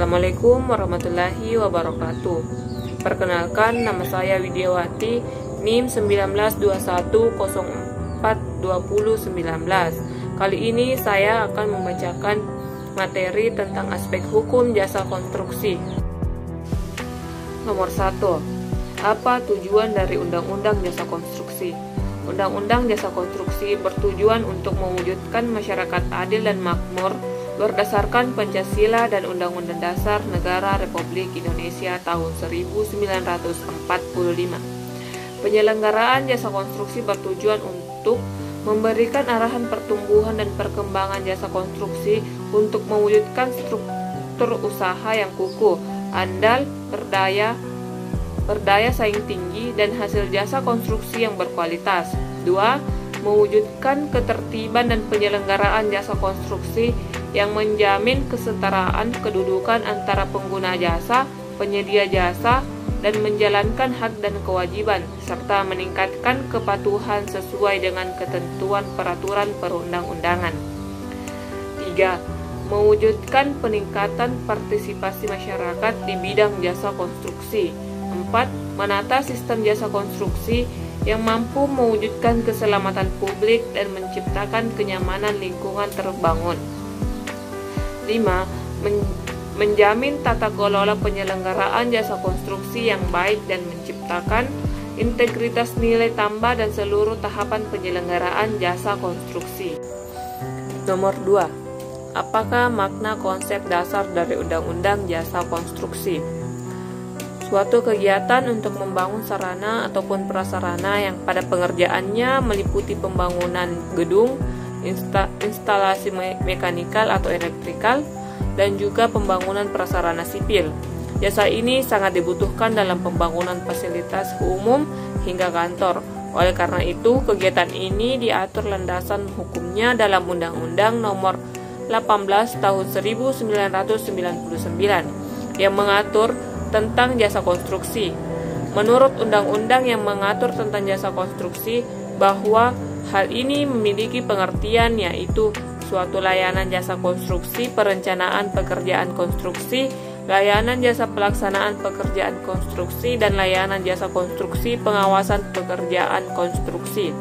Assalamualaikum warahmatullahi wabarakatuh. Perkenalkan, nama saya Widiawati, NIM 1921042019. Kali ini saya akan membacakan materi tentang aspek hukum jasa konstruksi. Nomor 1. Apa tujuan dari Undang-Undang Jasa Konstruksi? Undang-Undang Jasa Konstruksi bertujuan untuk mewujudkan masyarakat adil dan makmur berdasarkan Pancasila dan Undang-Undang Dasar Negara Republik Indonesia tahun 1945. Penyelenggaraan jasa konstruksi bertujuan untuk memberikan arahan pertumbuhan dan perkembangan jasa konstruksi untuk mewujudkan struktur usaha yang kukuh, andal, berdaya saing tinggi, dan hasil jasa konstruksi yang berkualitas. 2. Mewujudkan ketertiban dan penyelenggaraan jasa konstruksi yang menjamin kesetaraan kedudukan antara pengguna jasa, penyedia jasa, dan menjalankan hak dan kewajiban, serta meningkatkan kepatuhan sesuai dengan ketentuan peraturan perundang-undangan. 3. Mewujudkan peningkatan partisipasi masyarakat di bidang jasa konstruksi. 4. Menata sistem jasa konstruksi yang mampu mewujudkan keselamatan publik dan menciptakan kenyamanan lingkungan terbangun. 5. Menjamin tata kelola penyelenggaraan jasa konstruksi yang baik dan menciptakan integritas nilai tambah dan seluruh tahapan penyelenggaraan jasa konstruksi. Nomor 2. Apakah makna konsep dasar dari Undang-Undang Jasa Konstruksi? Suatu kegiatan untuk membangun sarana ataupun prasarana yang pada pengerjaannya meliputi pembangunan gedung, instalasi mekanikal atau elektrikal, dan juga pembangunan prasarana sipil. Jasa ini sangat dibutuhkan dalam pembangunan fasilitas umum hingga kantor. Oleh karena itu, kegiatan ini diatur landasan hukumnya dalam Undang-Undang Nomor 18 Tahun 1999 yang mengatur tentang jasa konstruksi. Menurut undang-undang yang mengatur tentang jasa konstruksi, bahwa hal ini memiliki pengertian yaitu suatu layanan jasa konstruksi, perencanaan pekerjaan konstruksi, layanan jasa pelaksanaan pekerjaan konstruksi, dan layanan jasa konstruksi pengawasan pekerjaan konstruksi.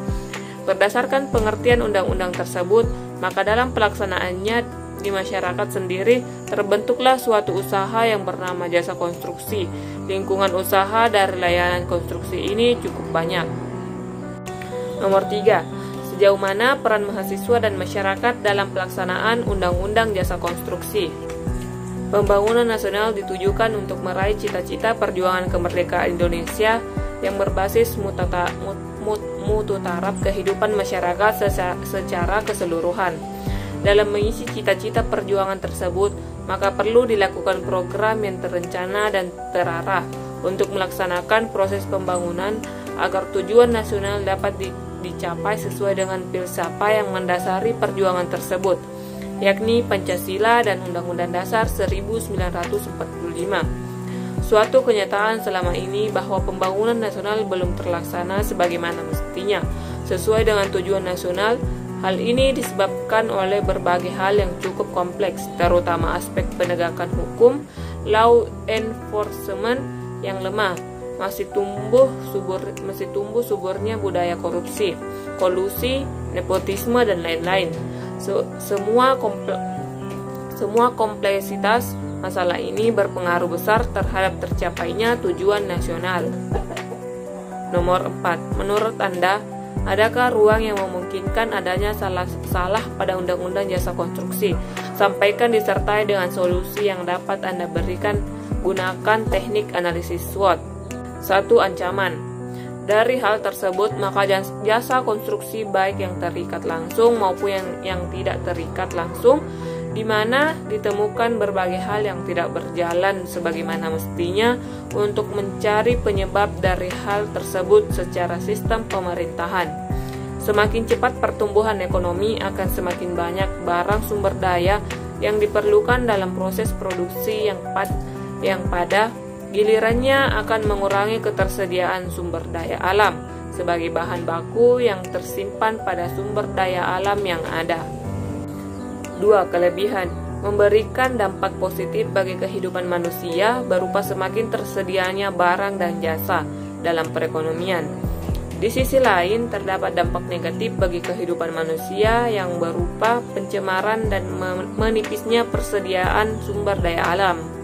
Berdasarkan pengertian undang-undang tersebut, maka dalam pelaksanaannya di masyarakat sendiri terbentuklah suatu usaha yang bernama jasa konstruksi. Lingkungan usaha dari layanan konstruksi ini cukup banyak. Nomor 3. Sejauh mana peran mahasiswa dan masyarakat dalam pelaksanaan Undang-Undang Jasa Konstruksi? Pembangunan nasional ditujukan untuk meraih cita-cita perjuangan kemerdekaan Indonesia yang berbasis mutu taraf kehidupan masyarakat secara keseluruhan. Dalam mengisi cita-cita perjuangan tersebut, maka perlu dilakukan program yang terencana dan terarah untuk melaksanakan proses pembangunan agar tujuan nasional dapat dicapai sesuai dengan filsafat yang mendasari perjuangan tersebut, yakni Pancasila dan Undang-Undang Dasar 1945. Suatu kenyataan selama ini bahwa pembangunan nasional belum terlaksana sebagaimana mestinya, sesuai dengan tujuan nasional. Hal ini disebabkan oleh berbagai hal yang cukup kompleks, terutama aspek penegakan hukum, law enforcement yang lemah, masih tumbuh suburnya budaya korupsi, kolusi, nepotisme, dan lain-lain. Semua kompleksitas masalah ini berpengaruh besar terhadap tercapainya tujuan nasional. Nomor 4. Menurut Anda, adakah ruang yang memungkinkan adanya salah pada Undang-Undang Jasa Konstruksi? Sampaikan disertai dengan solusi yang dapat Anda berikan. Gunakan teknik analisis SWOT. 1. Ancaman. Dari hal tersebut, maka jasa konstruksi baik yang terikat langsung maupun yang tidak terikat langsung, di mana ditemukan berbagai hal yang tidak berjalan sebagaimana mestinya untuk mencari penyebab dari hal tersebut secara sistem pemerintahan. Semakin cepat pertumbuhan ekonomi, akan semakin banyak barang sumber daya yang diperlukan dalam proses produksi yang pada gilirannya akan mengurangi ketersediaan sumber daya alam sebagai bahan baku yang tersimpan pada sumber daya alam yang ada. 2. Kelebihan. memberikan dampak positif bagi kehidupan manusia berupa semakin tersedianya barang dan jasa dalam perekonomian. Di sisi lain, terdapat dampak negatif bagi kehidupan manusia yang berupa pencemaran dan menipisnya persediaan sumber daya alam.